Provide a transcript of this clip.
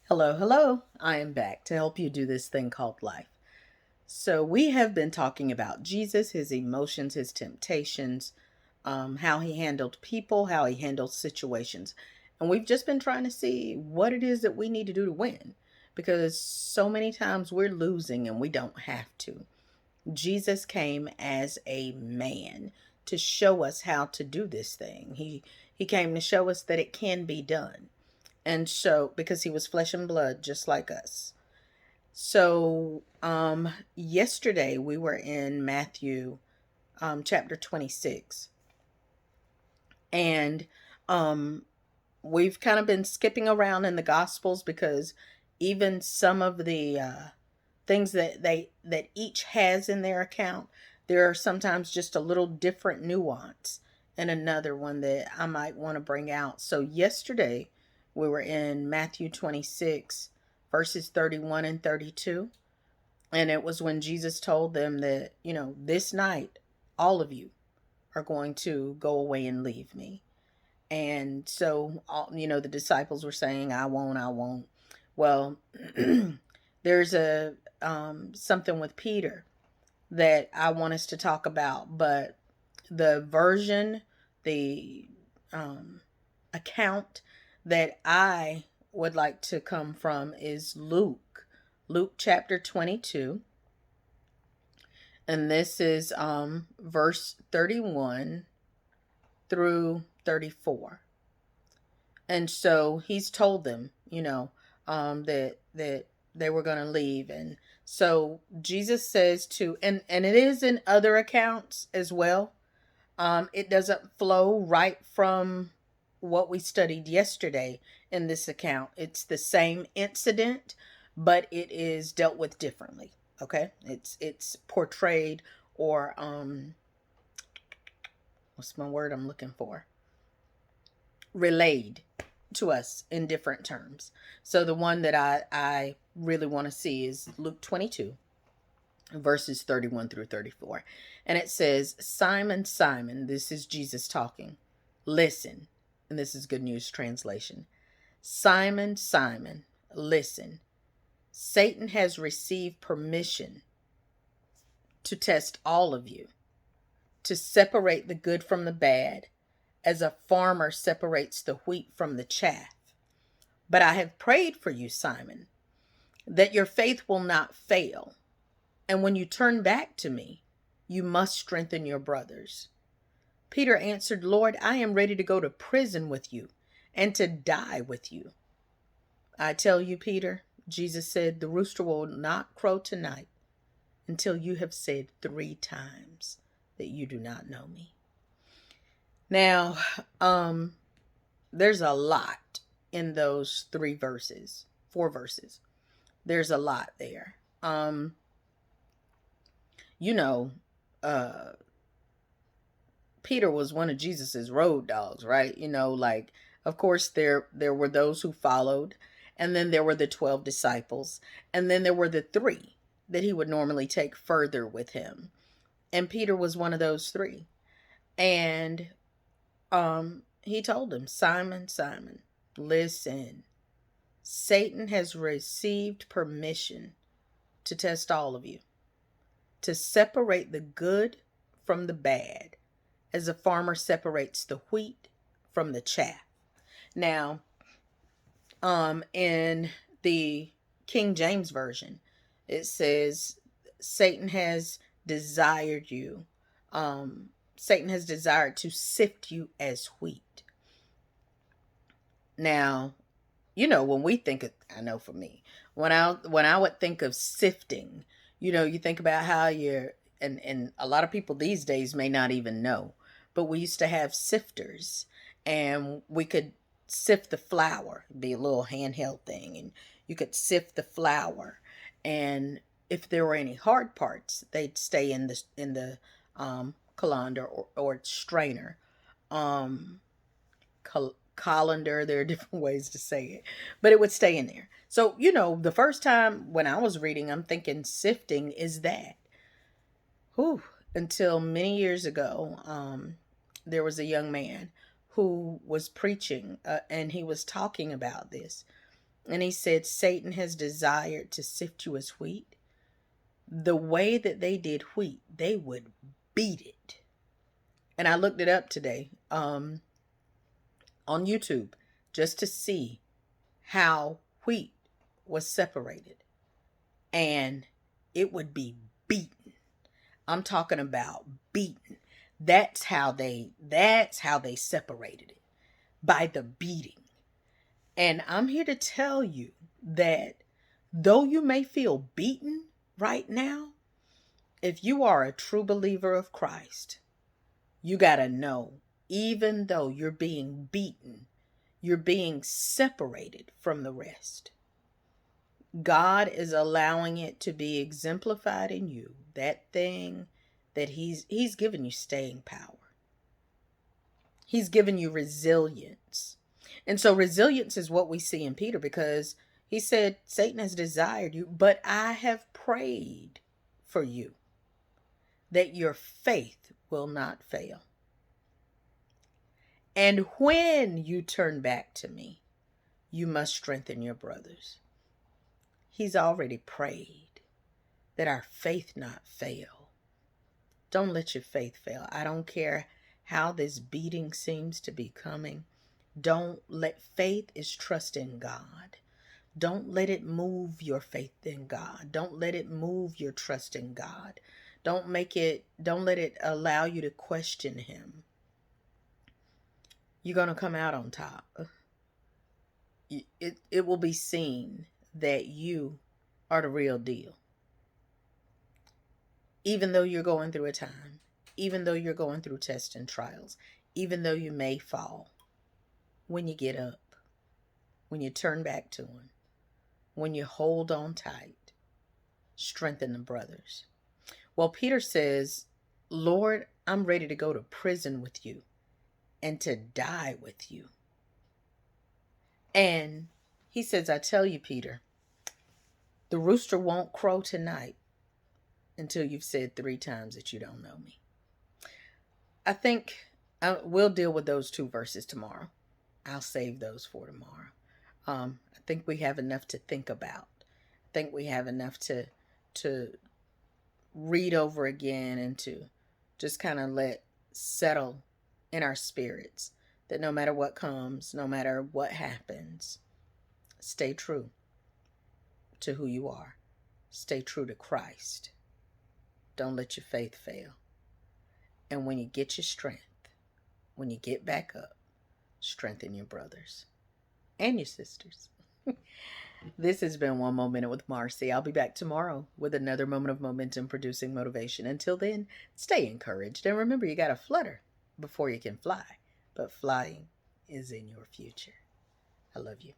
Hello, hello. I am back to help you do this thing called life. So, we have been talking about Jesus, his emotions, his temptations, how he handled people, how he handled situations. And we've just been trying to see what it is that we need to do to win because so many times we're losing and we don't have to. Jesus came as a man to show us how to do this thing. He came to show us that it can be done. And so, because he was flesh and blood, just like us. So, yesterday we were in Matthew, chapter 26, and um, we've kind of been skipping around in the Gospels because even some of the things that each has in their account, there are sometimes just a little different nuance. And another one that I might want to bring out. So yesterday we were in Matthew 26 verses 31 and 32, and it was when Jesus told them that, this night all of you are going to go away and leave me. And so, the disciples were saying, I won't. Well, there's a something with Peter that I want us to talk about, but the version, the account that I would like to come from is Luke chapter 22, and this is verse 31 through 34. And so he's told them, that they were going to leave. And so Jesus says to, and it is in other accounts as well. It doesn't flow right from what we studied yesterday in this account. It's the same incident, but it is dealt with differently. Okay, it's portrayed, or what's my word I'm looking for? Relayed to us in different terms. So the one that I really want to see is Luke 22, verses 31 through 34. And it says, Simon, Simon, this is Jesus talking. Listen, and this is Good News Translation. Simon, Simon, listen. Satan has received permission to test all of you, to separate the good from the bad, as a farmer separates the wheat from the chaff. But I have prayed for you, Simon, that your faith will not fail. And when you turn back to me, you must strengthen your brothers. Peter answered, Lord, I am ready to go to prison with you and to die with you. I tell you, Peter, Jesus said, the rooster will not crow tonight until you have said 3 times that you do not know me. Now, there's a lot in those 4 verses. There's a lot there. Peter was one of Jesus's road dogs, right? Of course there were those who followed, and then there were the 12 disciples, and then there were the 3 that he would normally take further with him. And Peter was one of those 3. And he told him, Simon, Simon, listen. Satan has received permission to test all of you, to separate the good from the bad, as a farmer separates the wheat from the chaff. Now, in the King James Version, it says, Satan has desired you. Satan has desired to sift you as wheat. Now, when we think of, I know for me, when I would think of sifting, you think about how and a lot of people these days may not even know, but we used to have sifters, and we could sift the flour. It'd be a little handheld thing, and you could sift the flour, and if there were any hard parts, they'd stay in the colander or strainer. Colander, there are different ways to say it, but it would stay in there. So, the first time when I was reading, I'm thinking sifting is that. Whew. Until many years ago, there was a young man who was preaching, and he was talking about this. And he said, Satan has desired to sift you as wheat. The way that they did wheat, they would beat it. And I looked it up today on YouTube just to see how wheat was separated. And it would be beaten. I'm talking about beaten. That's how they separated it, by the beating. And I'm here to tell you that though you may feel beaten right now, if you are a true believer of Christ, you got to know, even though you're being beaten, you're being separated from the rest. God is allowing it to be exemplified in you. That thing that he's given you staying power. He's given you resilience. And so resilience is what we see in Peter, because he said, Satan has desired you, but I have prayed for you that your faith will not fail. And when you turn back to me, you must strengthen your brothers. He's already prayed that our faith not fail. Don't let your faith fail. I don't care how this beating seems to be coming. Don't let faith is trust in God. Don't let it move your faith in God. Don't let it move your trust in God. Don't let it allow you to question him. You're going to come out on top. It will be seen that you are the real deal. Even though you're going through a time, even though you're going through tests and trials, even though you may fall, when you get up, when you turn back to him, when you hold on tight, strengthen the brothers. Well, Peter says, Lord, I'm ready to go to prison with you and to die with you. And he says, I tell you, Peter, the rooster won't crow tonight until you've said 3 times that you don't know me. I think we'll deal with those 2 verses tomorrow. I'll save those for tomorrow. I think we have enough to think about. I think we have enough to read over again and to just kind of let settle in our spirits that no matter what comes, no matter what happens, stay true to who you are. Stay true to Christ. Don't let your faith fail. And when you get your strength, when you get back up, strengthen your brothers and your sisters. This has been One More Minute with Marcy. I'll be back tomorrow with another moment of momentum producing motivation. Until then, stay encouraged. And remember, you got to flutter before you can fly. But flying is in your future. I love you.